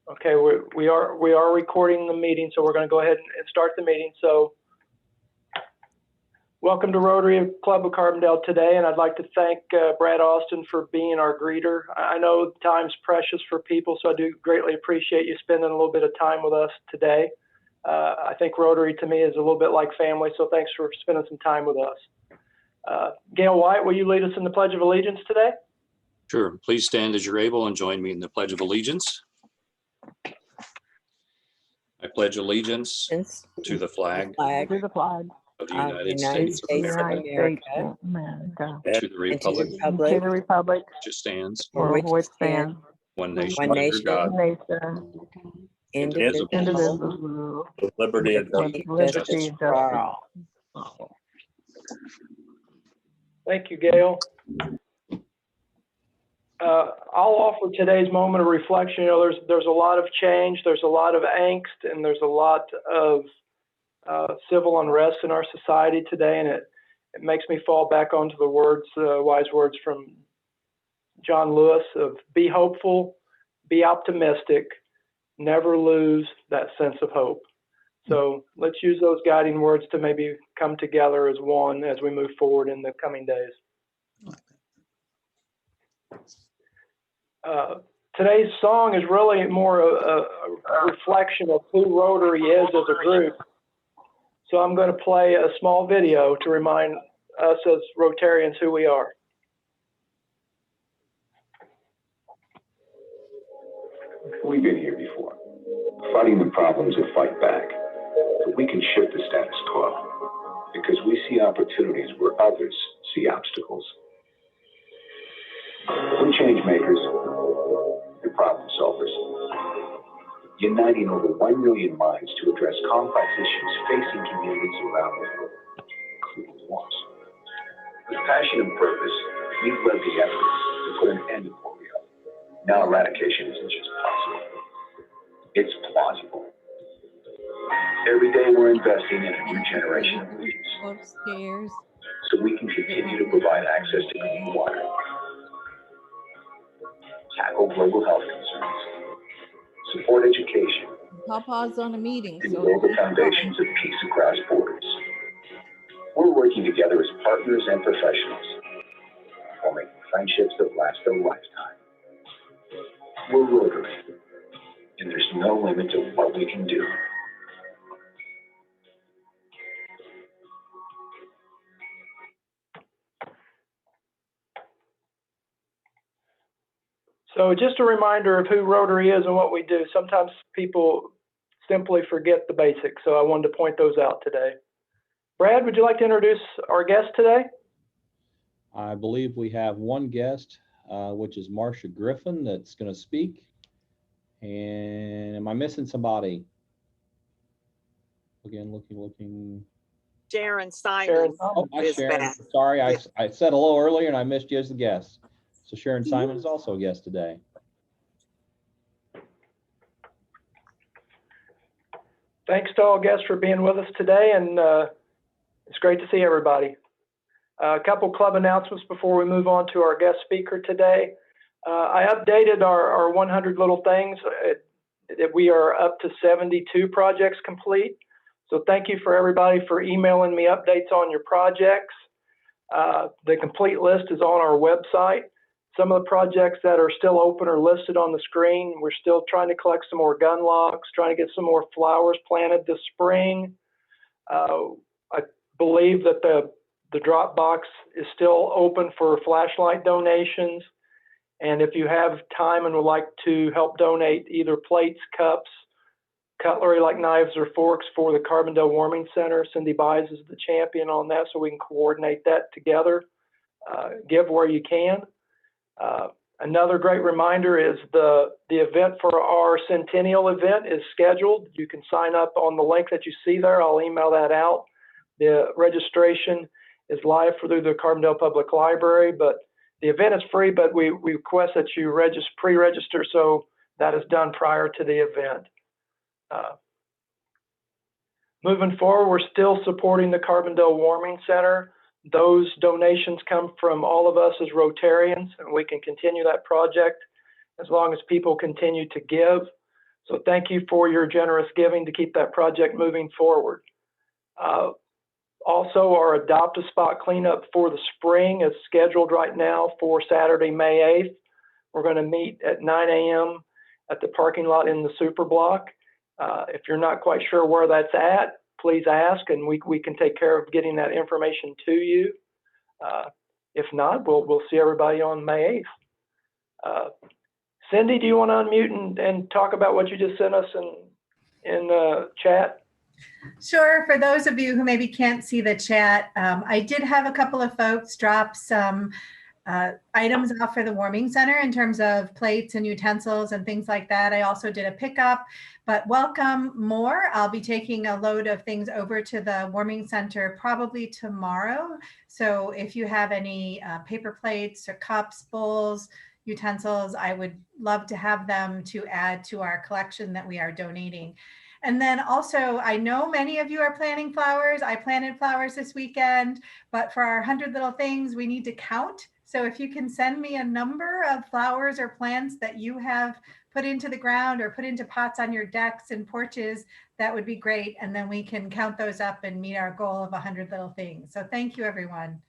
Okay, we are recording the meeting, so we're going to go ahead and start the meeting. So, welcome to Rotary Club of Carbondale today, and I'd like to thank Brad Austin for being our greeter. I know time's precious for people, so I do greatly appreciate you spending a little bit of time with us today. I think Rotary to me is a little bit like family, so thanks for spending some time with us. Gail White, will you lead us in the Pledge of Allegiance today? Sure. Please stand as you're able and join me in the Pledge of Allegiance. I pledge allegiance to the flag of the United States of America, and to the republic which stands one nation under God, indivisible, with liberty and justice for all. Thank you, Gail. I'll offer today's moment of reflection. You know, there's a lot of change, there's a lot of angst, and there's a lot of civil unrest in our society today, and it makes me fall back onto the wise words from John Lewis of be hopeful, be optimistic, never lose that sense of hope. So let's use those guiding words to maybe come together as one as we move forward in the coming days. Today's song is really more a reflection of who Rotary is as a group. So I'm going to play a small video to remind us as Rotarians who we are. We've been here before, fighting the problems and fight back. But we can shift the status quo because we see opportunities where others see obstacles. We're change makers and problem solvers, uniting over 1 million minds to address complex issues facing communities around the world, including wars. With passion and purpose, we've led the efforts to put an end to polio. Now eradication isn't just possible, it's plausible. Every day we're investing in a new generation of leaders upstairs so we can continue to provide access to clean water, tackle global health concerns, support education, Papa's on a meeting, and so build the foundations of peace across borders. We're working together as partners and professionals while making friendships that last a lifetime. We're Rotary, and there's no limit to what we can do. So just a reminder of who Rotary is and what we do. Sometimes people simply forget the basics, so I wanted to point those out today. Brad, would you like to introduce our guest today? I believe we have one guest, which is Marcia Griffin, that's going to speak. And am I missing somebody? Again, looking. Sharon Simon. Oh, hi, Sharon. Sorry, I said hello earlier and I missed you as the guest. So Sharon Simon is also a guest today. Thanks to all guests for being with us today, and it's great to see everybody. A couple club announcements before we move on to our guest speaker today. I updated our 100 little things. We are up to 72 projects complete. So thank you for everybody for emailing me updates on your projects. The complete list is on our website. Some of the projects that are still open are listed on the screen. We're still trying to collect some more gun locks, trying to get some more flowers planted this spring. I believe that the drop box is still open for flashlight donations. And if you have time and would like to help donate either plates, cups, cutlery like knives or forks for the Carbondale Warming Center, Cindy Buys is the champion on that, so we can coordinate that together. Give where you can. Another great reminder is the event for our centennial event is scheduled. You can sign up on the link that you see there. I'll email that out. The registration is live through the Carbondale Public Library, but the event is free, but we request that you pre-register so that is done prior to the event. Moving forward, we're still supporting the Carbondale Warming Center. Those donations come from all of us as Rotarians, and we can continue that project as long as people continue to give. So thank you for your generous giving to keep that project moving forward. Also, our Adopt a Spot cleanup for the spring is scheduled right now for Saturday, May 8th. We're going to meet at 9 a.m. at the parking lot in the Super Block. If you're not quite sure where that's at, please ask, and we can take care of getting that information to you. If not, we'll see everybody on May 8th. Cindy, do you want to unmute and talk about what you just sent us in chat? Sure. For those of you who maybe can't see the chat, I did have a couple of folks drop some items off for the warming center in terms of plates and utensils and things like that. I also did a pickup, but welcome more. I'll be taking a load of things over to the warming center probably tomorrow. So if you have any paper plates or cups, bowls, utensils, I would love to have them to add to our collection that we are donating. And then also, I know many of you are planting flowers. I planted flowers this weekend, but for our 100 little things, we need to count. So if you can send me a number of flowers or plants that you have put into the ground or put into pots on your decks and porches, that would be great. And then we can count those up and meet our goal of 100 little things. So thank you, everyone.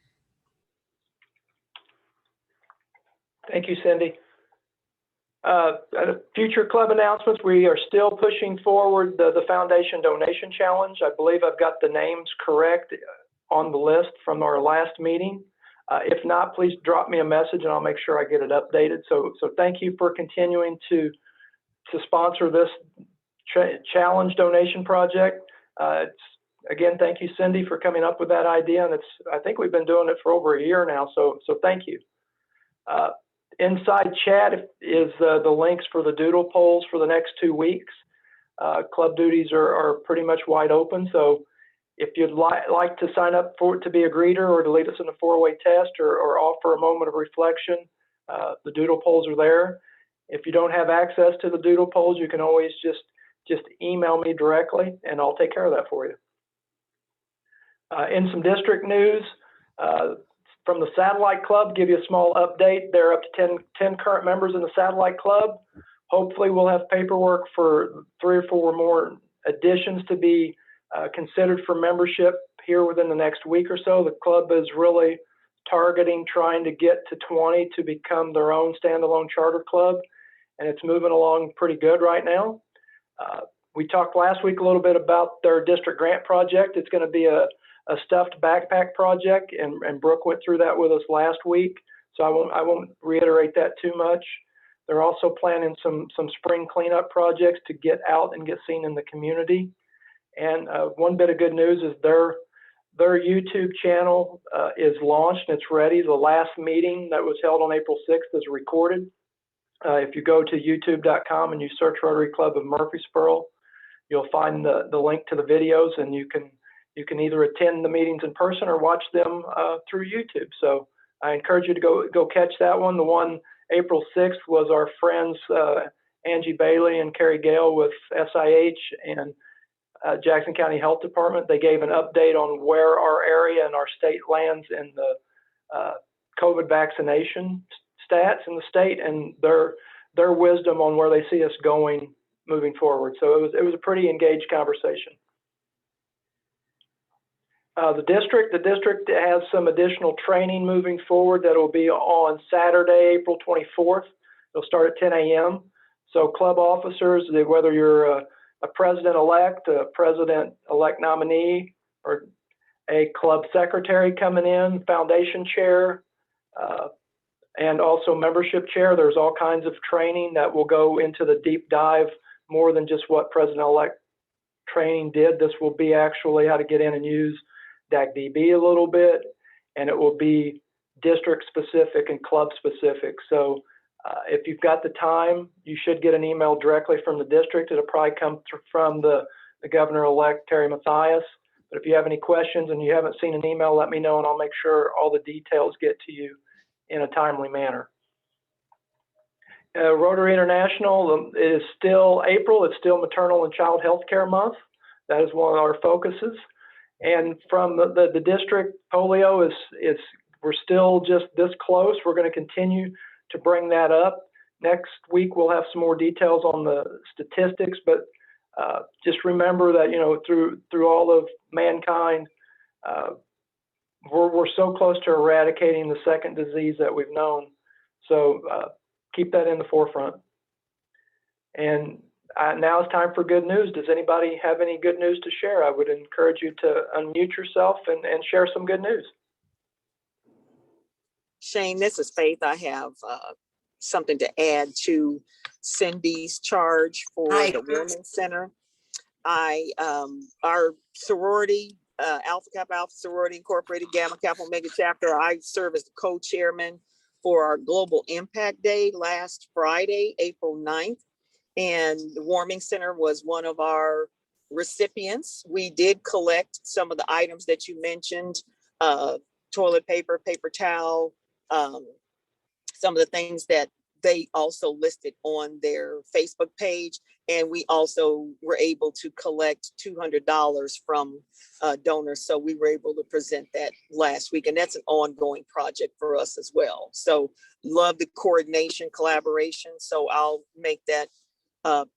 Thank you, Cindy. Future club announcements, we are still pushing forward the foundation donation challenge. I believe I've got the names correct on the list from our last meeting. If not, please drop me a message and I'll make sure I get it updated. So thank you for continuing to sponsor this challenge donation project. Again, thank you, Cindy, for coming up with that idea. And I think we've been doing it for over a year now. So thank you. Inside chat is the links for the doodle polls for the next 2 weeks. Club duties are pretty much wide open. So if you'd like to sign up to be a greeter or to lead us in a 4-way test or offer a moment of reflection, the doodle polls are there. If you don't have access to the doodle polls, you can always just email me directly and I'll take care of that for you. In some district news, from the Satellite Club, give you a small update. There are up to 10 current members in the Satellite Club. Hopefully we'll have paperwork for 3 or 4 more additions to be considered for membership here within the next week or so. The club is really targeting trying to get to 20 to become their own standalone charter club, and it's moving along pretty good right now. We talked last week a little bit about their district grant project. It's going to be a stuffed backpack project, and Brooke went through that with us last week, so I won't reiterate that too much. They're also planning some spring cleanup projects to get out and get seen in the community. And one bit of good news is their YouTube channel is launched and it's ready. The last meeting that was held on April 6th is recorded. If you go to youtube.com and you search Rotary Club of Murfreesboro, you'll find the link to the videos, and you can either attend the meetings in person or watch them through YouTube. So I encourage you to go catch that one. The one April 6th was our friends Angie Bailey and Carrie Gale with SIH and Jackson County Health Department. They gave an update on where our area and our state lands in the COVID vaccination stats in the state, and their wisdom on where they see us going moving forward. So it was a pretty engaged conversation. The district has some additional training moving forward that will be on Saturday, April 24th. It'll start at 10 a.m. So club officers, whether you're a president-elect, a president-elect nominee, or a club secretary coming in, foundation chair, and also membership chair, there's all kinds of training that will go into the deep dive more than just what president-elect training did. This will be actually how to get in and use DACDB a little bit, and it will be district specific and club specific. So if you've got the time, you should get an email directly from the district. It'll probably come from the governor-elect Terry Mathias. But if you have any questions and you haven't seen an email, let me know and I'll make sure all the details get to you in a timely manner. Rotary International, it is still April. It's still Maternal and Child Health Care Month. That is one of our focuses. And from the district, polio we're still just this close. We're going to continue to bring that up. next week we'll have some more details on the statistics, but just remember that, you know, through all of mankind, we're so close to eradicating the second disease that we've known. So keep that in the forefront. And now it's time for good news. Does anybody have any good news to share? I would encourage you to unmute yourself and share some good news. Shane, this is Faith. I have something to add to Cindy's charge for the Women's Center. Our sorority, Alpha Kappa Alpha Sorority Incorporated, Gamma Kappa Omega Chapter, I serve as the co-chairman for our Global Impact Day last Friday, April 9th. And the Warming Center was one of our recipients. We did collect some of the items that you mentioned, toilet paper, paper towel, some of the things that they also listed on their Facebook page. And we also were able to collect $200 from donors. So we were able to present that last week. And that's an ongoing project for us as well. So love the coordination, collaboration. So I'll make that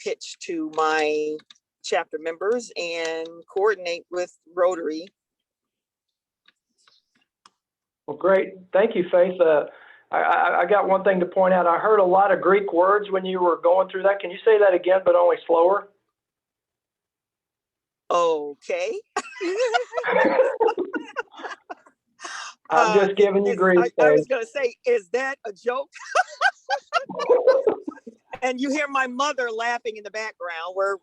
pitch to my chapter members and coordinate with Rotary. Well, great. Thank you, Faith. I got one thing to point out. I heard a lot of Greek words when you were going through that. Can you say that again, but only slower? Okay. I'm just giving you Greek. I was going to say, is that a joke? And you hear my mother laughing in the background. We're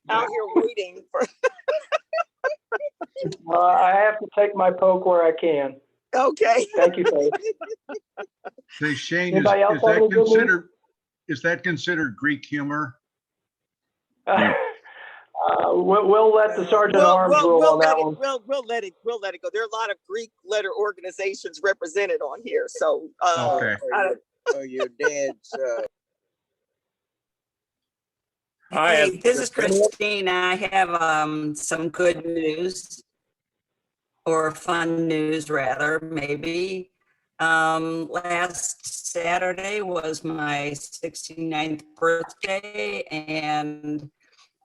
out here waiting for. I have to take my poke where I can. Okay. Thank you, Faith. Say, Shane, is that considered Greek humor? We'll let the Sergeant at Arms rule on that one. We'll let it go. There are a lot of Greek letter organizations represented on here. So okay. Your dad's Hi, this is Christine. I have some good news, or fun news rather, maybe. Last Saturday was my 69th birthday, and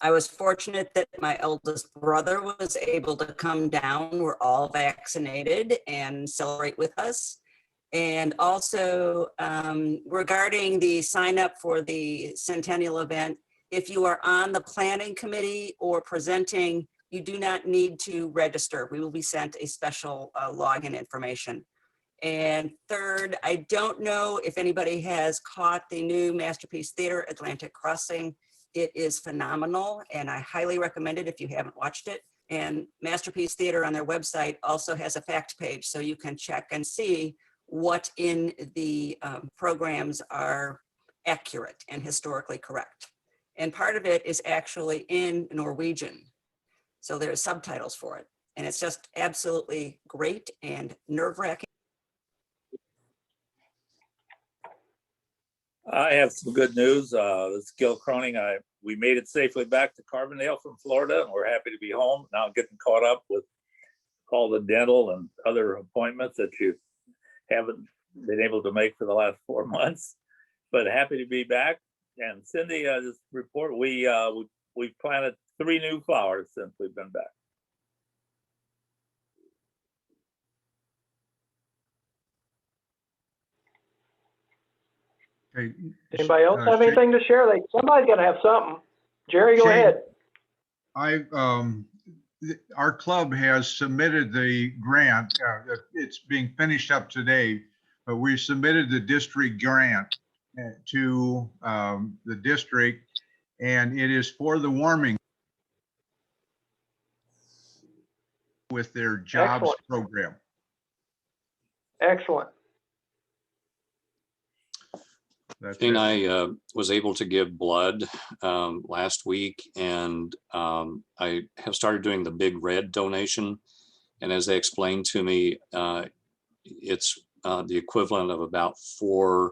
I was fortunate that my eldest brother was able to come down. We're all vaccinated and celebrate with us. And also regarding the sign up for the centennial event, if you are on the planning committee or presenting, you do not need to register. We will be sent a special login information. And third, I don't know if anybody has caught the new Masterpiece Theater, Atlantic Crossing. It is phenomenal, and I highly recommend it if you haven't watched it. And Masterpiece Theater on their website also has a fact page, so you can check and see what in the programs are accurate and historically correct. And part of it is actually in Norwegian. So there's subtitles for it. And it's just absolutely great and nerve-wracking. I have some good news. This is Gil Croning. We made it safely back to Carbondale from Florida, and we're happy to be home. Now getting caught up with all the dental and other appointments that you haven't been able to make for the last 4 months, but happy to be back. And Cindy, this report, we've planted 3 new flowers since we've been back. Okay. Anybody else have anything to share? Somebody's got to have something. Jerry, go ahead. Our club has submitted the grant. It's being finished up today, but we submitted the district grant to the district, and it is for the warming with their jobs program. Excellent. And I was able to give blood last week, and I have started doing the Big Red donation. And as they explained to me, it's the equivalent of about 4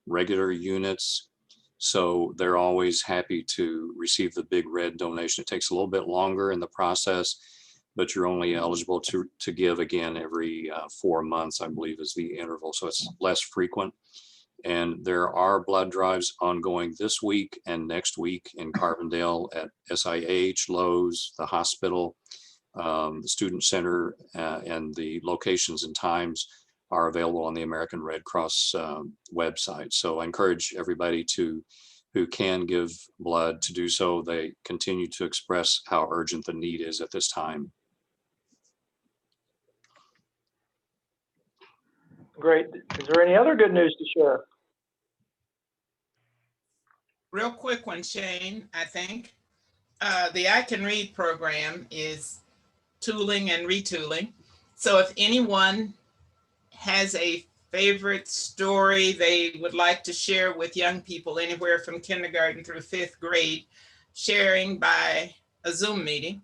regular units. So they're always happy to receive the Big Red donation. It takes a little bit longer in the process, but you're only eligible to give again every 4 months, I believe is the interval. So it's less frequent. And there are blood drives ongoing this week and next week in Carbondale at SIH, Lowe's, the hospital, the Student Center, and the locations and times are available on the American Red Cross website. So I encourage everybody who can give blood to do so. They continue to express how urgent the need is at this time. Great. Is there any other good news to share? Real quick one, Shane, I think. The I Can Read program is tooling and retooling. So if anyone has a favorite story they would like to share with young people anywhere from kindergarten through 5th grade, sharing by a Zoom meeting,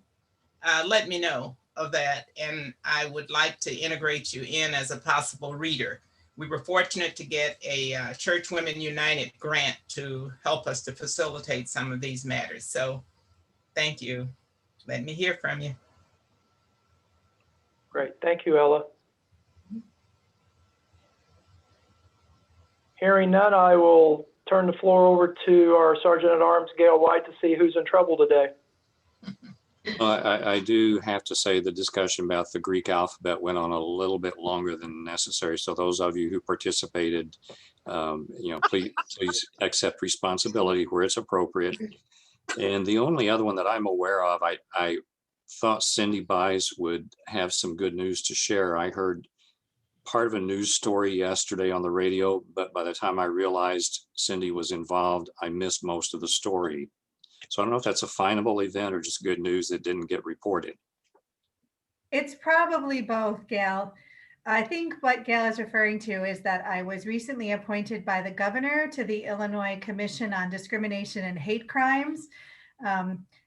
let me know of that. And I would like to integrate you in as a possible reader. We were fortunate to get a Church Women United grant to help us to facilitate some of these matters. So thank you. Let me hear from you. Great. Thank you, Ella. Hearing none, I will turn the floor over to our Sergeant at Arms, Gail White, to see who's in trouble today. I do have to say the discussion about the Greek alphabet went on a little bit longer than necessary. So those of you who participated, please accept responsibility where it's appropriate. And the only other one that I'm aware of, I thought Cindy Buys would have some good news to share. I heard part of a news story yesterday on the radio, but by the time I realized Cindy was involved, I missed most of the story. So I don't know if that's a finable event or just good news that didn't get reported. It's probably both, Gail. I think what Gail is referring to is that I was recently appointed by the governor to the Illinois Commission on Discrimination and Hate Crimes.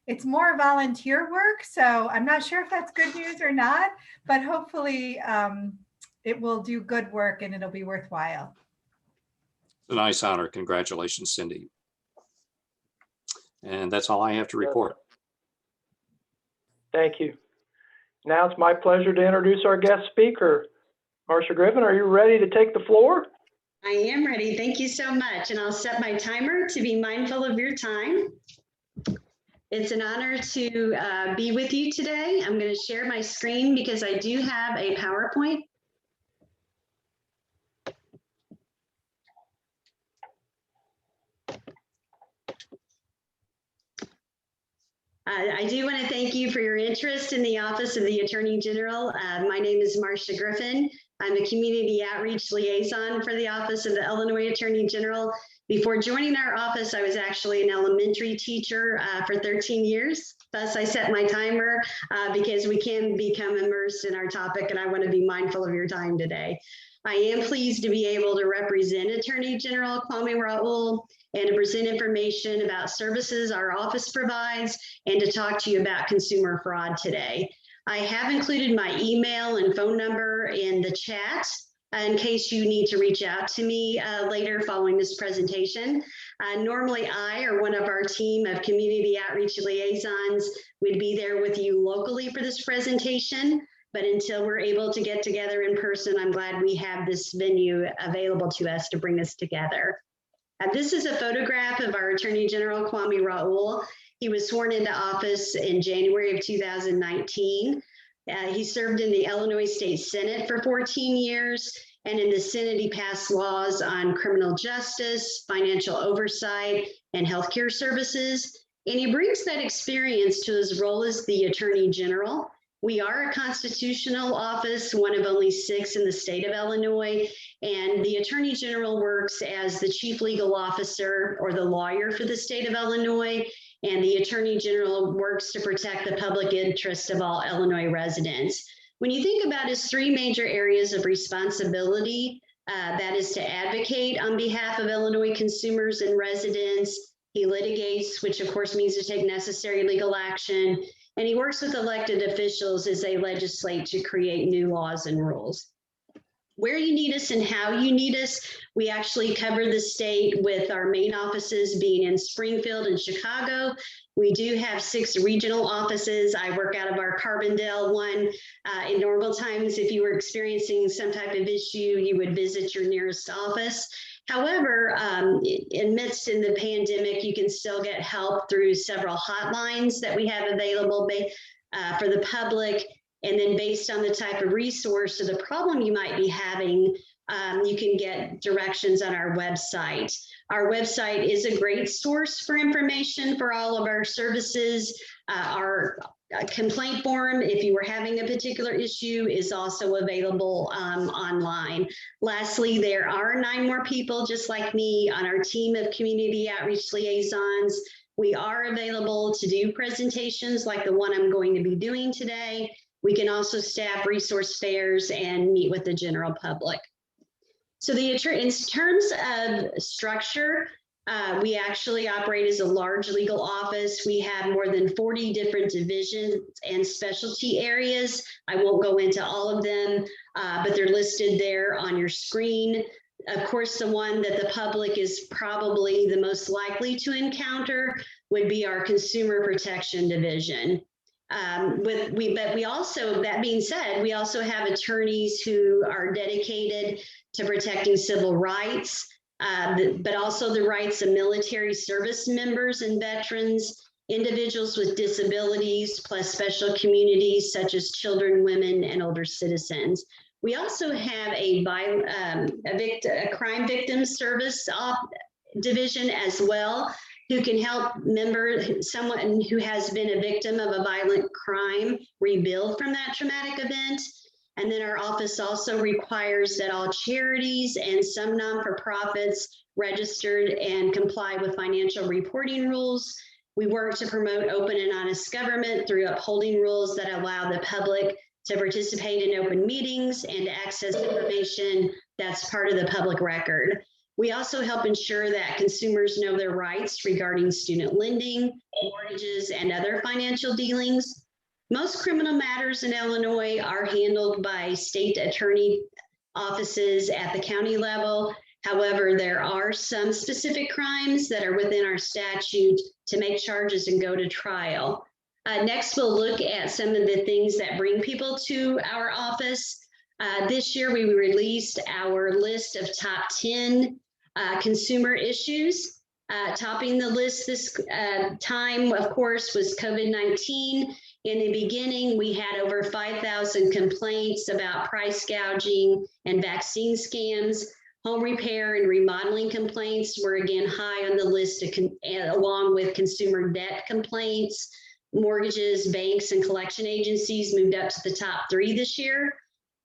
It's more volunteer work, so I'm not sure if that's good news or not, but hopefully it will do good work and it'll be worthwhile. It's a nice honor. Congratulations, Cindy. And that's all I have to report. Thank you. Now it's my pleasure to introduce our guest speaker. Marcia Griffin, are you ready to take the floor? I am ready. Thank you so much. And I'll set my timer to be mindful of your time. It's an honor to be with you today. I'm going to share my screen because I do have a PowerPoint. I do want to thank you for your interest in the Office of the Attorney General. My name is Marsha Griffin. I'm a community outreach liaison for the Office of the Illinois Attorney General. Before joining our office, I was actually an elementary teacher for 13 years. Thus, I set my timer because we can become immersed in our topic, and I want to be mindful of your time today. I am pleased to be able to represent Attorney General Kwame Raoul and to present information about services our office provides and to talk to you about consumer fraud today. I have included my email and phone number in the chat in case you need to reach out to me later following this presentation. Normally I or one of our team of community outreach liaisons would be there with you locally for this presentation. But until we're able to get together in person, I'm glad we have this venue available to us to bring us together. This is a photograph of our Attorney General, Kwame Raoul. He was sworn into office in January of 2019. He served in the Illinois State Senate for 14 years. And in the Senate, he passed laws on criminal justice, financial oversight, and healthcare services. And he brings that experience to his role as the Attorney General. We are a constitutional office, one of only 6 in the state of Illinois, and the Attorney General works as the chief legal officer or the lawyer for the state of Illinois, and the Attorney General works to protect the public interest of all Illinois residents. When you think about his 3 major areas of responsibility, that is to advocate on behalf of Illinois consumers and residents. He litigates, which of course means to take necessary legal action. And he works with elected officials as they legislate to create new laws and rules. Where you need us and how you need us, we actually cover the state with our main offices being in Springfield and Chicago. We do have 6 regional offices. I work out of our Carbondale one. In normal times, if you were experiencing some type of issue, you would visit your nearest office. However, amidst in the pandemic, you can still get help through several hotlines that we have available for the public. And then based on the type of resource or the problem you might be having, you can get directions on our website. Our website is a great source for information for all of our services. Our complaint form, if you were having a particular issue, is also available online. Lastly, there are 9 more people just like me on our team of community outreach liaisons. We are available to do presentations like the one I'm going to be doing today. We can also staff resource fairs and meet with the general public. So in terms of structure, we actually operate as a large legal office. We have more than 40 different divisions and specialty areas. I won't go into all of them, but they're listed there on your screen. Of course, the one that the public is probably the most likely to encounter would be our Consumer Protection Division. But we also, that being said, we also have attorneys who are dedicated to protecting civil rights, but also the rights of military service members and veterans, individuals with disabilities, plus special communities such as children, women, and older citizens. We also have a crime victim service division as well, who can help someone who has been a victim of a violent crime rebuild from that traumatic event. And then our office also requires that all charities and some non-for-profits registered and comply with financial reporting rules. We work to promote open and honest government through upholding rules that allow the public to participate in open meetings and to access information that's part of the public record. We also help ensure that consumers know their rights regarding student lending, mortgages, and other financial dealings. Most criminal matters in Illinois are handled by state attorney offices at the county level. However, there are some specific crimes that are within our statute to make charges and go to trial. Next, we'll look at some of the things that bring people to our office. This year, we released our list of top 10 consumer issues. Topping the list this time, of course, was COVID-19. In the beginning, we had over 5,000 complaints about price gouging and vaccine scams. Home repair and remodeling complaints were again high on the list, along with consumer debt complaints. Mortgages, banks, and collection agencies moved up to the top 3 this year.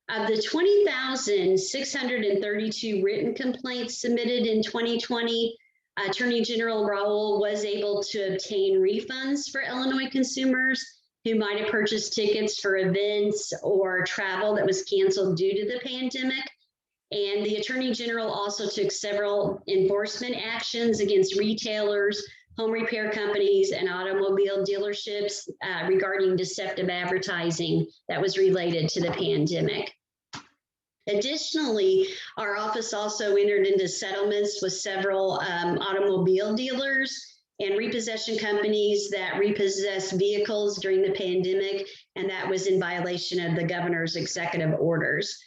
Of the 20,632 written complaints submitted in 2020, Attorney General Raoul was able to obtain refunds for Illinois consumers who might have purchased tickets for events or travel that was canceled due to the pandemic. And the Attorney General also took several enforcement actions against retailers, home repair companies, and automobile dealerships regarding deceptive advertising that was related to the pandemic. Additionally, our office also entered into settlements with several automobile dealers and repossession companies that repossessed vehicles during the pandemic, and that was in violation of the governor's executive orders.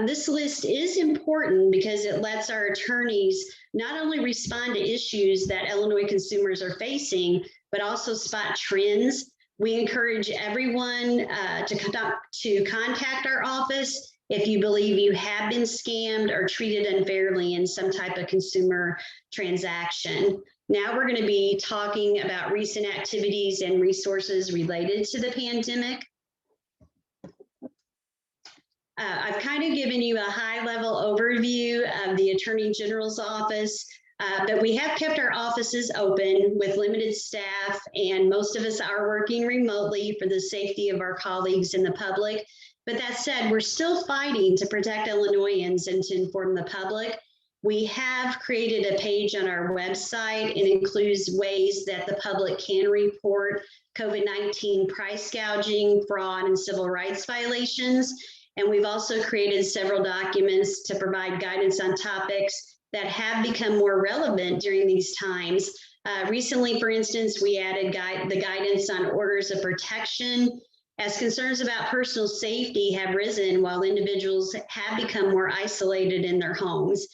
This list is important because it lets our attorneys not only respond to issues that Illinois consumers are facing, but also spot trends. We encourage everyone to contact our office if you believe you have been scammed or treated unfairly in some type of consumer transaction. Now we're going to be talking about recent activities and resources related to the pandemic. I've kind of given you a high-level overview of the Attorney General's office, but we have kept our offices open with limited staff, and most of us are working remotely for the safety of our colleagues and the public. But that said, we're still fighting to protect Illinoisans and to inform the public. We have created a page on our website. It includes ways that the public can report COVID-19 price gouging, fraud, and civil rights violations. And we've also created several documents to provide guidance on topics that have become more relevant during these times. Recently, for instance, we added the guidance on orders of protection, as concerns about personal safety have risen while individuals have become more isolated in their homes.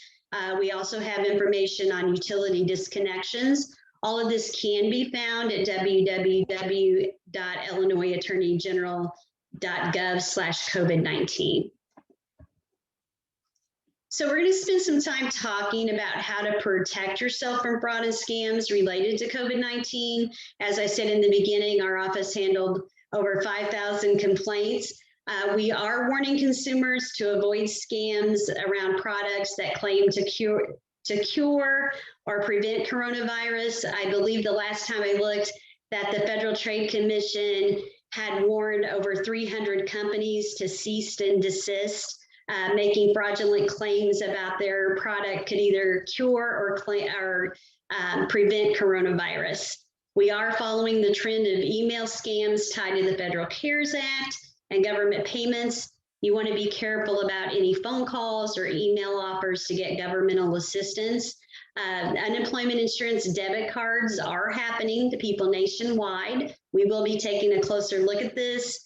We also have information on utility disconnections. All of this can be found at www.illinoisattorneygeneral.gov/COVID-19. So we're going to spend some time talking about how to protect yourself from fraud and scams related to COVID-19. As I said in the beginning, our office handled over 5,000 complaints. We are warning consumers to avoid scams around products that claim to cure or prevent coronavirus. I believe the last time I looked that the Federal Trade Commission had warned over 300 companies to cease and desist. Making fraudulent claims about their product could either cure or prevent coronavirus. We are following the trend of email scams tied to the Federal CARES Act and government payments. You want to be careful about any phone calls or email offers to get governmental assistance. Unemployment insurance debit cards are happening to people nationwide. We will be taking a closer look at this.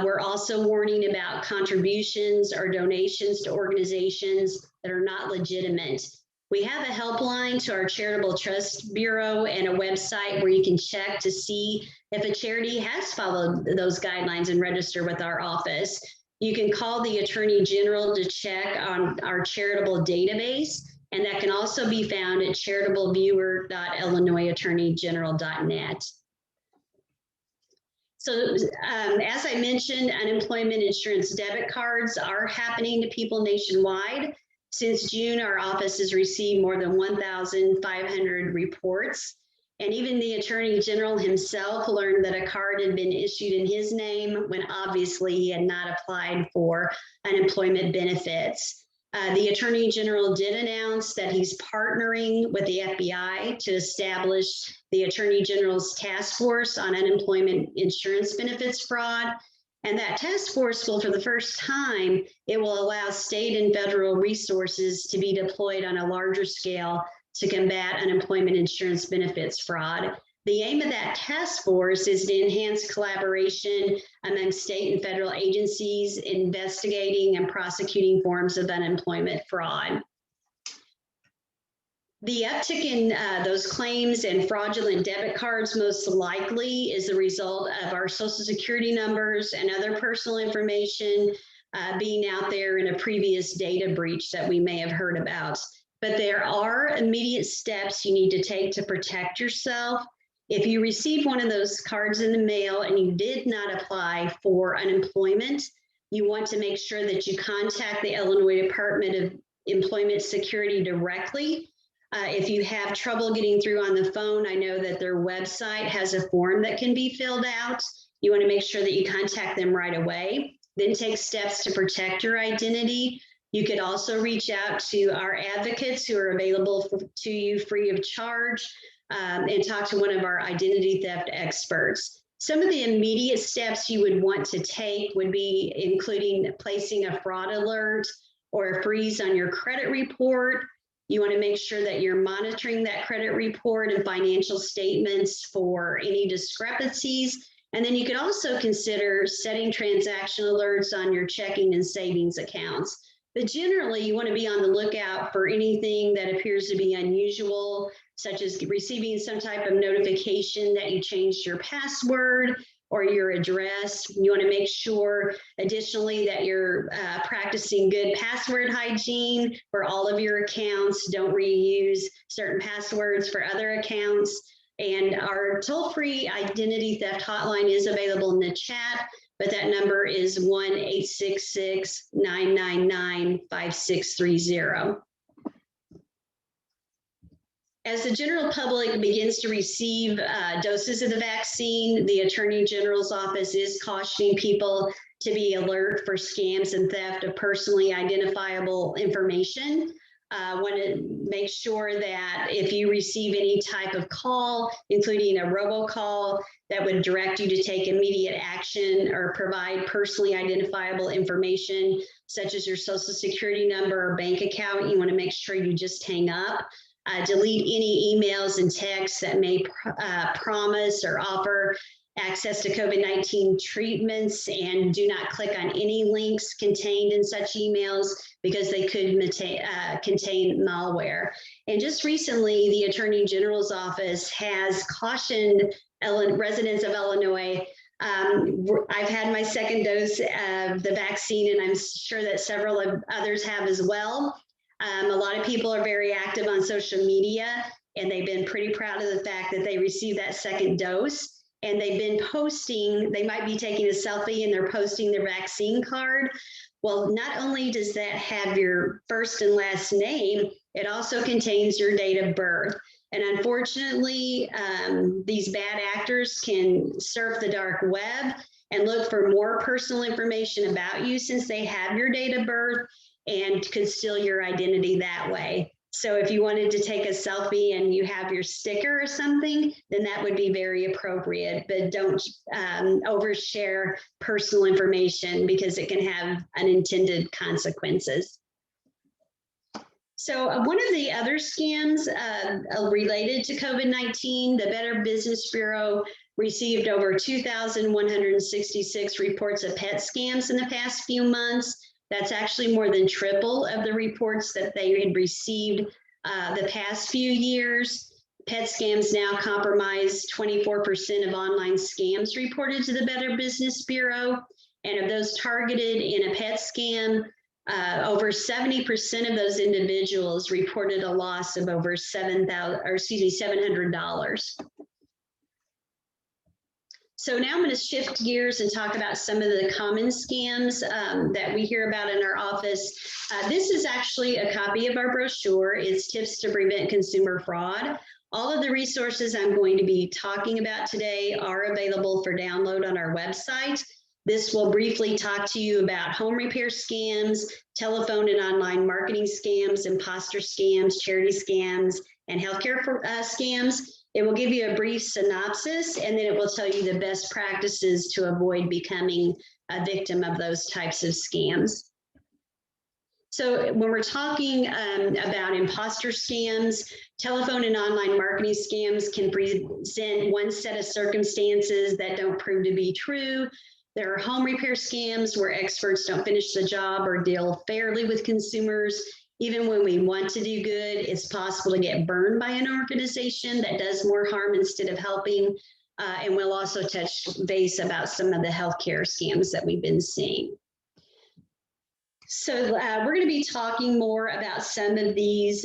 We're also warning about contributions or donations to organizations that are not legitimate. We have a helpline to our Charitable Trust Bureau and a website where you can check to see if a charity has followed those guidelines and register with our office. You can call the Attorney General to check on our charitable database, and that can also be found at charitableViewer.illinoisattorneygeneral.net. So as I mentioned, unemployment insurance debit cards are happening to people nationwide. Since June, our office has received more than 1,500 reports. And even the Attorney General himself learned that a card had been issued in his name when obviously he had not applied for unemployment benefits. The Attorney General did announce that he's partnering with the FBI to establish the Attorney General's Task Force on Unemployment Insurance Benefits Fraud. And that task force will, for the first time, it will allow state and federal resources to be deployed on a larger scale to combat unemployment insurance benefits fraud. The aim of that task force is to enhance collaboration among state and federal agencies investigating and prosecuting forms of unemployment fraud. The uptick in those claims and fraudulent debit cards most likely is the result of our Social Security numbers and other personal information being out there in a previous data breach that we may have heard about. But there are immediate steps you need to take to protect yourself. If you receive one of those cards in the mail and you did not apply for unemployment, you want to make sure that you contact the Illinois Department of Employment Security directly. If you have trouble getting through on the phone, I know that their website has a form that can be filled out. You want to make sure that you contact them right away, then take steps to protect your identity. You could also reach out to our advocates who are available to you free of charge and talk to one of our identity theft experts. Some of the immediate steps you would want to take would be including placing a fraud alert or a freeze on your credit report. You want to make sure that you're monitoring that credit report and financial statements for any discrepancies. And then you could also consider setting transaction alerts on your checking and savings accounts. But generally, you want to be on the lookout for anything that appears to be unusual, such as receiving some type of notification that you changed your password or your address. You want to make sure, additionally, that you're practicing good password hygiene for all of your accounts. Don't reuse certain passwords for other accounts. And our toll-free identity theft hotline is available in the chat, but that number is 1-866-999-5630. As the general public begins to receive doses of the vaccine, the Attorney General's office is cautioning people to be alert for scams and theft of personally identifiable information. Want to make sure that if you receive any type of call, including a robocall that would direct you to take immediate action or provide personally identifiable information, such as your Social Security number or bank account, you want to make sure you just hang up. Delete any emails and texts that may promise or offer access to COVID-19 treatments, and do not click on any links contained in such emails because they could contain malware. And just recently, the Attorney General's office has cautioned residents of Illinois. I've had my second dose of the vaccine, and I'm sure that several of others have as well. A lot of people are very active on social media, and they've been pretty proud of the fact that they received that second dose. And they've been posting, they might be taking a selfie and they're posting their vaccine card. Well, not only does that have your first and last name, it also contains your date of birth. And unfortunately, these bad actors can surf the dark web and look for more personal information about you since they have your date of birth and could steal your identity that way. So if you wanted to take a selfie and you have your sticker or something, then that would be very appropriate, but don't overshare personal information because it can have unintended consequences. So one of the other scams related to COVID-19, the Better Business Bureau received over 2,166 reports of pet scams in the past few months. That's actually more than triple of the reports that they had received the past few years. Pet scams now comprise 24% of online scams reported to the Better Business Bureau. And of those targeted in a pet scam, over 70% of those individuals reported a loss of over $700. So now I'm going to shift gears and talk about some of the common scams that we hear about in our office. This is actually a copy of our brochure. It's Tips to Prevent Consumer Fraud. All of the resources I'm going to be talking about today are available for download on our website. This will briefly talk to you about home repair scams, telephone and online marketing scams, imposter scams, charity scams, and healthcare scams. It will give you a brief synopsis, and then it will tell you the best practices to avoid becoming a victim of those types of scams. So when we're talking about imposter scams, telephone and online marketing scams can present one set of circumstances that don't prove to be true. There are home repair scams where experts don't finish the job or deal fairly with consumers. Even when we want to do good, it's possible to get burned by an organization that does more harm instead of helping. And we'll also touch base about some of the healthcare scams that we've been seeing. So we're going to be talking more about some of these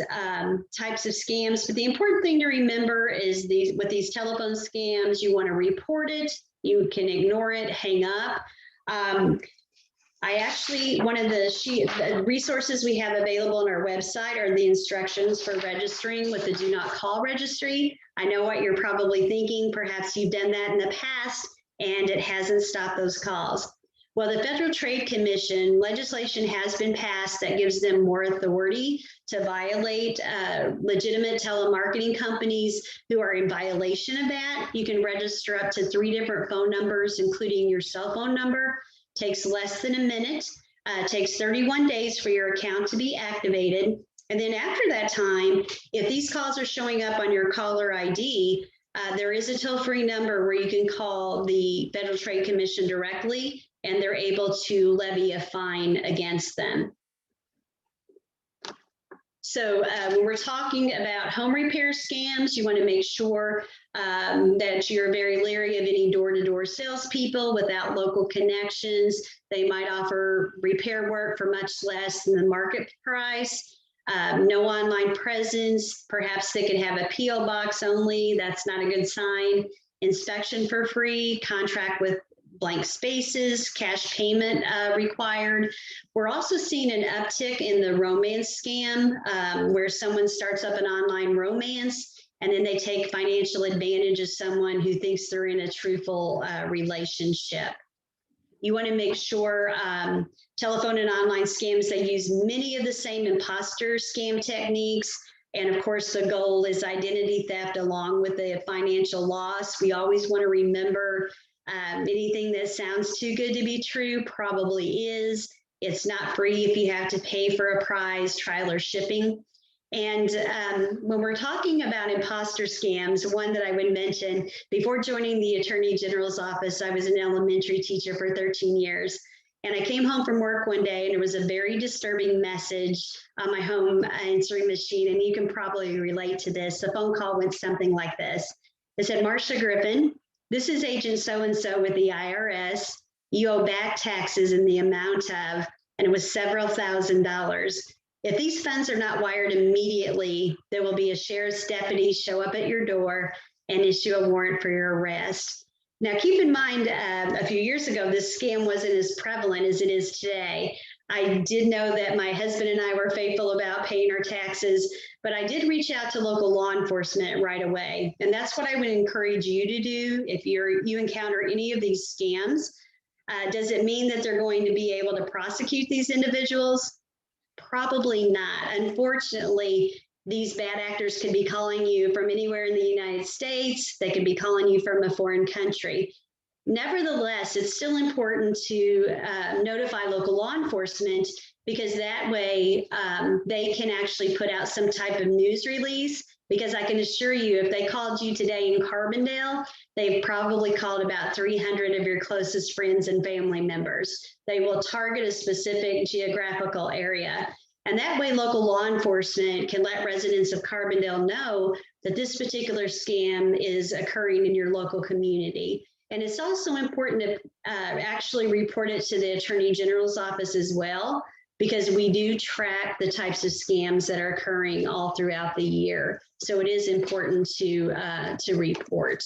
types of scams, but the important thing to remember is with these telephone scams, you want to report it, you can ignore it, hang up. One of the resources we have available on our website are the instructions for registering with the Do Not Call registry. I know what you're probably thinking. Perhaps you've done that in the past and it hasn't stopped those calls. Well, the Federal Trade Commission legislation has been passed that gives them more authority to violate legitimate telemarketing companies who are in violation of that. You can register up to 3 different phone numbers, including your cell phone number. Takes less than a minute, takes 31 days for your account to be activated. And then after that time, if these calls are showing up on your caller ID, there is a toll-free number where you can call the Federal Trade Commission directly, and they're able to levy a fine against them. So when we're talking about home repair scams, you want to make sure that you're very leery of any door-to-door salespeople without local connections. They might offer repair work for much less than the market price. No online presence. Perhaps they could have a P.O. box only. That's not a good sign. Inspection for free. Contract with blank spaces, cash payment required. We're also seeing an uptick in the romance scam where someone starts up an online romance and then they take financial advantage of someone who thinks they're in a truthful relationship. You want to make sure telephone and online scams, they use many of the same imposter scam techniques. And of course, the goal is identity theft along with the financial loss. We always want to remember anything that sounds too good to be true probably is. It's not free if you have to pay for a prize, trial, or shipping. And when we're talking about imposter scams, one that I would mention, before joining the Attorney General's office, I was an elementary teacher for 13 years. And I came home from work one day and there was a very disturbing message on my home answering machine. And you can probably relate to this. The phone call went something like this. It said, Marcia Griffin, this is agent so-and-so with the IRS. You owe back taxes in the amount of, and it was several $1,000s. If these funds are not wired immediately, there will be a sheriff's deputy show up at your door and issue a warrant for your arrest. Now, keep in mind, a few years ago, this scam wasn't as prevalent as it is today. I did know that my husband and I were faithful about paying our taxes, but I did reach out to local law enforcement right away. And that's what I would encourage you to do if you encounter any of these scams. Does it mean that they're going to be able to prosecute these individuals? Probably not. Unfortunately, these bad actors could be calling you from anywhere in the United States. They could be calling you from a foreign country. Nevertheless, it's still important to notify local law enforcement, because that way they can actually put out some type of news release. Because I can assure you, if they called you today in Carbondale, they've probably called about 300 of your closest friends and family members. They will target a specific geographical area. And that way, local law enforcement can let residents of Carbondale know that this particular scam is occurring in your local community. And it's also important to actually report it to the Attorney General's office as well, because we do track the types of scams that are occurring all throughout the year. So it is important to report.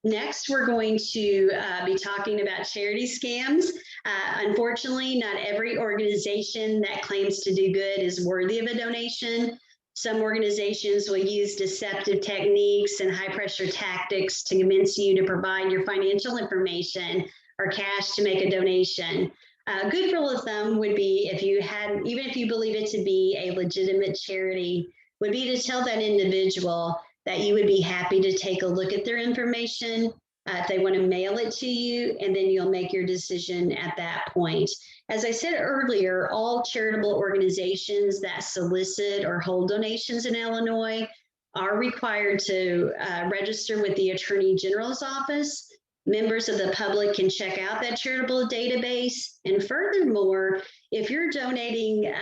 Next, we're going to be talking about charity scams. Unfortunately, not every organization that claims to do good is worthy of a donation. Some organizations will use deceptive techniques and high-pressure tactics to convince you to provide your financial information or cash to make a donation. A good rule of thumb would be, even if you believe it to be a legitimate charity, would be to tell that individual that you would be happy to take a look at their information if they want to mail it to you, and then you'll make your decision at that point. As I said earlier, all charitable organizations that solicit or hold donations in Illinois are required to register with the Attorney General's office. Members of the public can check out that charitable database. And furthermore, if you're donating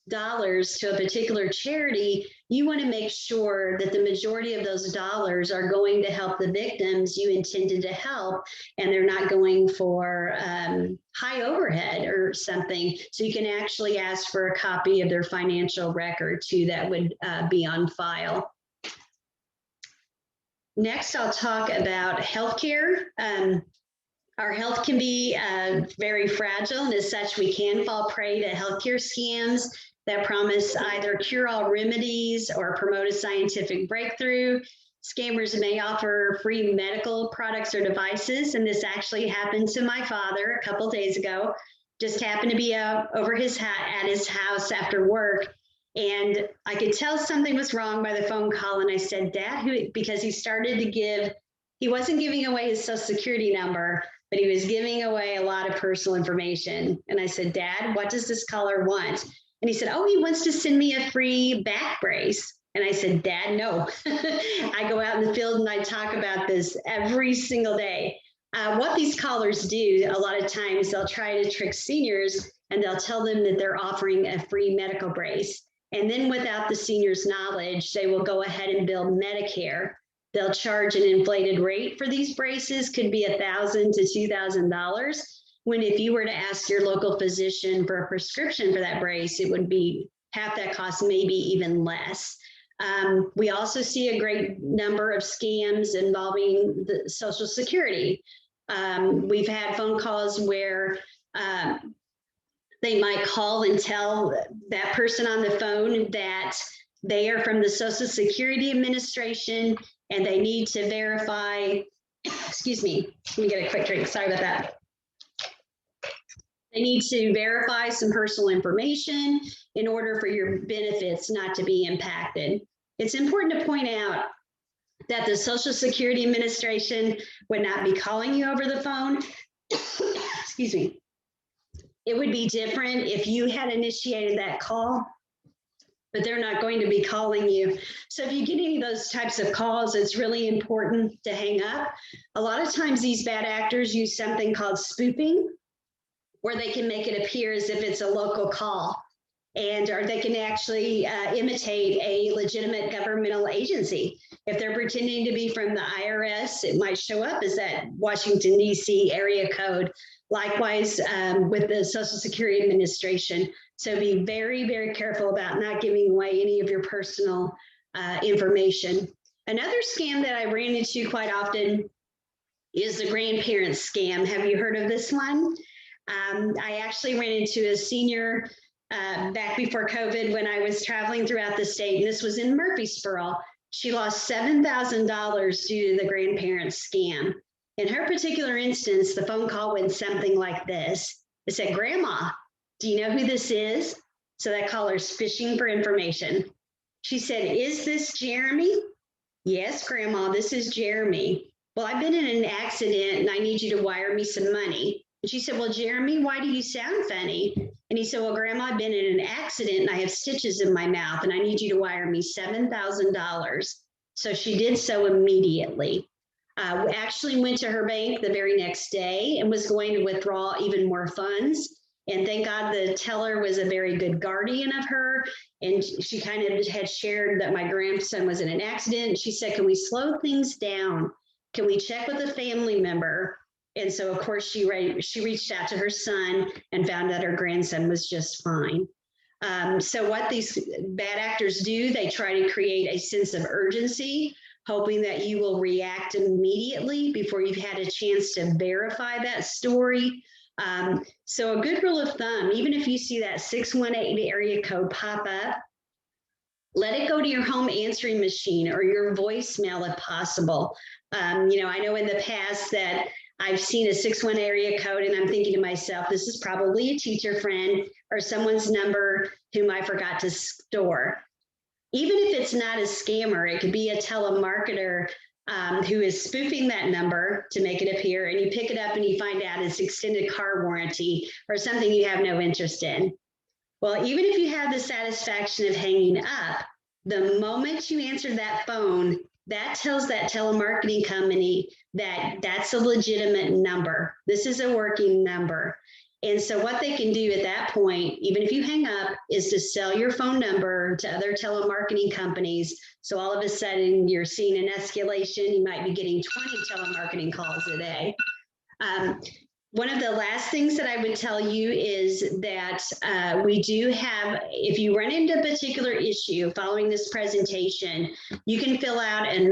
dollars to a particular charity, you want to make sure that the majority of those dollars are going to help the victims you intended to help, and they're not going for high overhead or something. So you can actually ask for a copy of their financial record too, that would be on file. Next, I'll talk about healthcare. Our health can be very fragile, and as such, we can fall prey to healthcare scams that promise either cure-all remedies or promote a scientific breakthrough. Scammers may offer free medical products or devices, and this actually happened to my father a couple days ago. Just happened to be over at his house after work, and I could tell something was wrong by the phone call, and I said, Dad, because he started to he wasn't giving away his Social Security number, but he was giving away a lot of personal information. And I said, Dad, what does this caller want? And he said, oh, he wants to send me a free back brace. And I said, Dad, no. I go out in the field and I talk about this every single day. What these callers do, a lot of times they'll try to trick seniors, and they'll tell them that they're offering a free medical brace. And then without the senior's knowledge, they will go ahead and bill Medicare. They'll charge an inflated rate for these braces, could be $1,000 to $2,000. When if you were to ask your local physician for a prescription for that brace, it would be half that cost, maybe even less. We also see a great number of scams involving the Social Security. We've had phone calls where they might call and tell that person on the phone that they are from the Social Security Administration and they need to verify, excuse me, let me get a quick drink, sorry about that. They need to verify some personal information in order for your benefits not to be impacted. It's important to point out that the Social Security Administration would not be calling you over the phone. Excuse me. It would be different if you had initiated that call but they're not going to be calling you. So if you get any of those types of calls, it's really important to hang up. A lot of times these bad actors use something called spoofing, where they can make it appear as if it's a local call, or they can actually imitate a legitimate governmental agency. If they're pretending to be from the IRS, it might show up as that Washington, D.C. area code. Likewise, with the Social Security Administration. So be very, very careful about not giving away any of your personal information. Another scam that I ran into quite often is the grandparent scam. Have you heard of this one? I actually ran into a senior back before COVID when I was traveling throughout the state, and this was in Murfreesboro. She lost $7,000 due to the grandparent scam. In her particular instance, the phone call went something like this. It said, "Grandma, do you know who this is?" So that caller's fishing for information. She said, "Is this Jeremy?" "Yes, Grandma, this is Jeremy." "Well, I've been in an accident and I need you to wire me some money." And she said, "Well, Jeremy, why do you sound funny?" And he said, "Well, Grandma, I've been in an accident and I have stitches in my mouth and I need you to wire me $7,000. So she did so immediately. Actually went to her bank the very next day and was going to withdraw even more funds. And thank God the teller was a very good guardian of her. And she kind of had shared that my grandson was in an accident. She said, "Can we slow things down? Can we check with a family member?" And so, of course, she reached out to her son and found that her grandson was just fine. So what these bad actors do, they try to create a sense of urgency, hoping that you will react immediately before you've had a chance to verify that story. So a good rule of thumb, even if you see that 618 area code pop up, let it go to your home answering machine or your voicemail if possible. I know in the past that I've seen a 618 area code and I'm thinking to myself, this is probably a teacher friend or someone's number whom I forgot to store. Even if it's not a scammer, it could be a telemarketer who is spoofing that number to make it appear, and you pick it up and you find out it's extended car warranty or something you have no interest in. Well, even if you have the satisfaction of hanging up, the moment you answer that phone, that tells that telemarketing company that that's a legitimate number. This is a working number. And so what they can do at that point, even if you hang up, is to sell your phone number to other telemarketing companies. So all of a sudden you're seeing an escalation. You might be getting 20 telemarketing calls a day. One of the last things that I would tell you is that we do have, if you run into a particular issue following this presentation, you can fill out and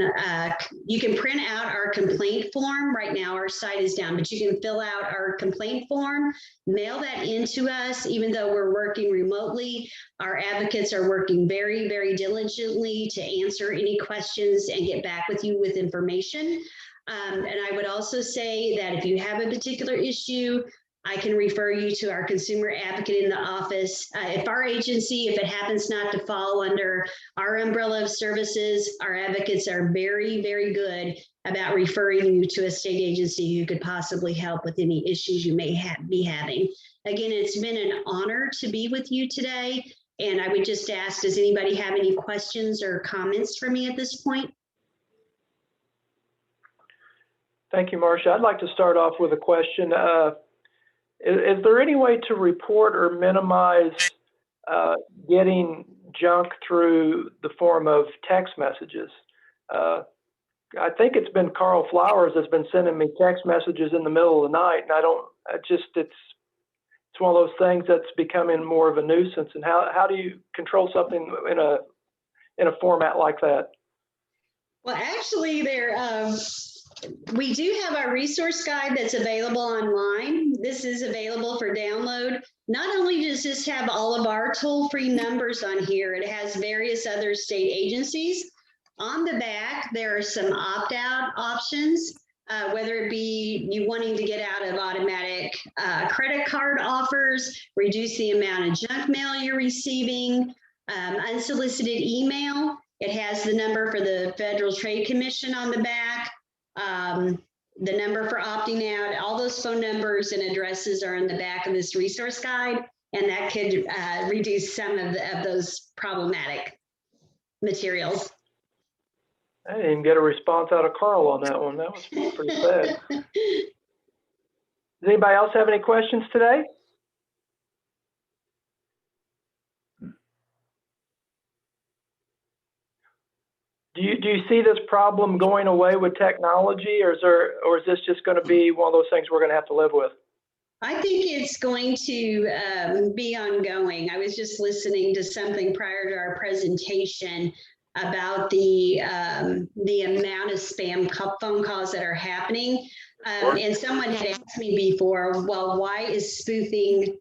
you can print out our complaint form. Right now our site is down, but you can fill out our complaint form, mail that into us. Even though we're working remotely, our advocates are working very, very diligently to answer any questions and get back with you with information. And I would also say that if you have a particular issue, I can refer you to our consumer advocate in the office. If our agency, if it happens not to fall under our umbrella of services, our advocates are very, very good about referring you to a state agency who could possibly help with any issues you may be having. Again, it's been an honor to be with you today. And I would just ask, does anybody have any questions or comments for me at this point? Thank you, Marcia. I'd like to start off with a question. Is there any way to report or minimize getting junk through the form of text messages? I think it's been Carl Flowers that's been sending me text messages in the middle of the night, and it's one of those things that's becoming more of a nuisance. And how do you control something in a format like that? Well, actually, we do have our resource guide that's available online. This is available for download. Not only does this have all of our toll-free numbers on here, it has various other state agencies. On the back, there are some opt-out options, whether it be you wanting to get out of automatic credit card offers, reduce the amount of junk mail you're receiving, unsolicited email. It has the number for the Federal Trade Commission on the back. The number for opting out, all those phone numbers and addresses are in the back of this resource guide. and that could reduce some of those problematic materials. I didn't even get a response out of Carl on that one. That was pretty sad. Does anybody else have any questions today? Do you see this problem going away with technology, or is this just going to be one of those things we're going to have to live with? I think it's going to be ongoing. I was just listening to something prior to our presentation about the amount of spam phone calls that are happening. And someone had asked me before, well, why is spoofing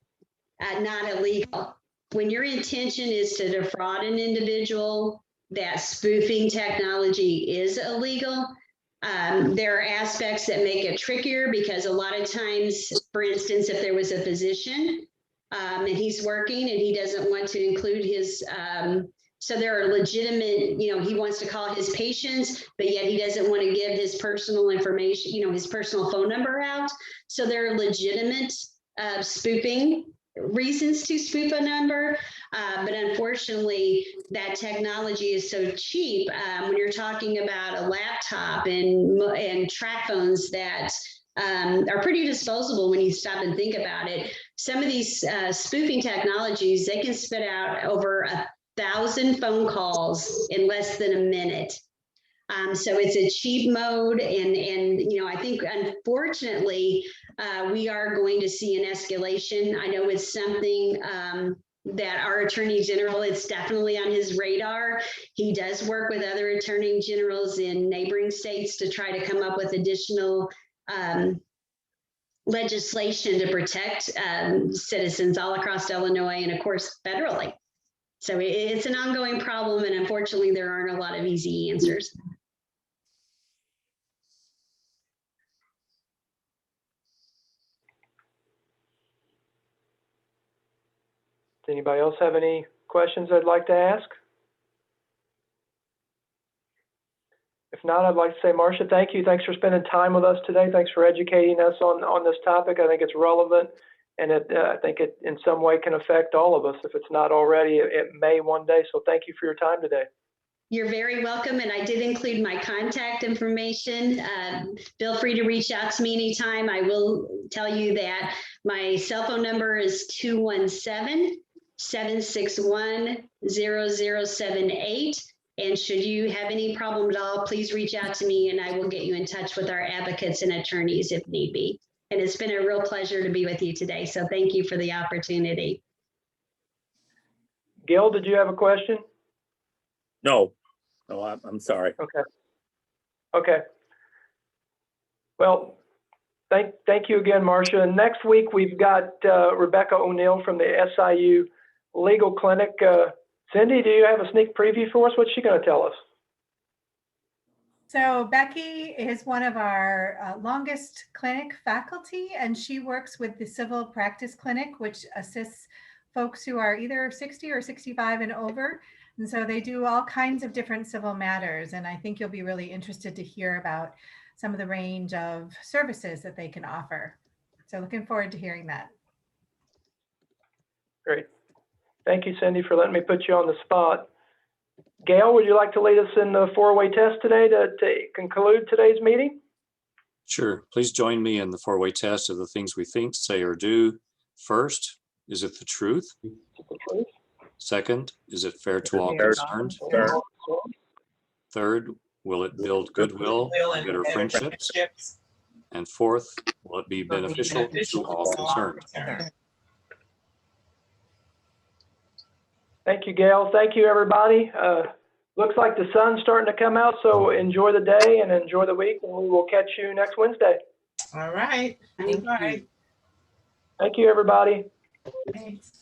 not illegal? When your intention is to defraud an individual, that spoofing technology is illegal. There are aspects that make it trickier because a lot of times, for instance, if there was a physician and he's working and he doesn't want to include his, so there are legitimate, he wants to call his patients, but yet he doesn't want to give his personal information, his personal phone number out. So there are legitimate spoofing reasons to spoof a number, but unfortunately that technology is so cheap. When you're talking about a laptop and track phones that are pretty disposable when you stop and think about it, some of these spoofing technologies, they can spit out over 1,000 phone calls in less than a minute. So it's a cheap mode, and I think unfortunately we are going to see an escalation. I know it's something that our Attorney General, it's definitely on his radar. He does work with other Attorney Generals in neighboring states to try to come up with additional legislation to protect citizens all across Illinois and of course federally. So it's an ongoing problem, and unfortunately there aren't a lot of easy answers. Does anybody else have any questions they'd like to ask? If not, I'd like to say, Marcia, thank you. Thanks for spending time with us today. Thanks for educating us on this topic. I think it's relevant, and I think it in some way can affect all of us. If it's not already, it may one day. So thank you for your time today. You're very welcome, and I did include my contact information. Feel free to reach out to me anytime. I will tell you that my cell phone number is 217-761-0078. And should you have any problem at all, please reach out to me and I will get you in touch with our advocates and attorneys if need be. And it's been a real pleasure to be with you today. So thank you for the opportunity. Gil, did you have a question? No, I'm sorry. Okay. Well, thank you again, Marcia. And next week we've got Rebecca O'Neill from the SIU Legal Clinic. Cindy, do you have a sneak preview for us? What's she going to tell us? So Becky is one of our longest clinic faculty, and she works with the Civil Practice Clinic, which assists folks who are either 60 or 65 and over. And so they do all kinds of different civil matters. And I think you'll be really interested to hear about some of the range of services that they can offer. So looking forward to hearing that. Great. Thank you, Cindy, for letting me put you on the spot. Gail, would you like to lead us in the four-way test today to conclude today's meeting? Sure. Please join me in the four-way test of the things we think, say, or do. First, is it the truth? Second, is it fair to all concerned? Third, will it build goodwill and better friendships? And fourth, will it be beneficial to all concerned? Thank you, Gail. Thank you, everybody. Looks like the sun's starting to come out, so enjoy the day and enjoy the week, and we will catch you next Wednesday. All right. Thank you. Thank you, everybody. Thanks.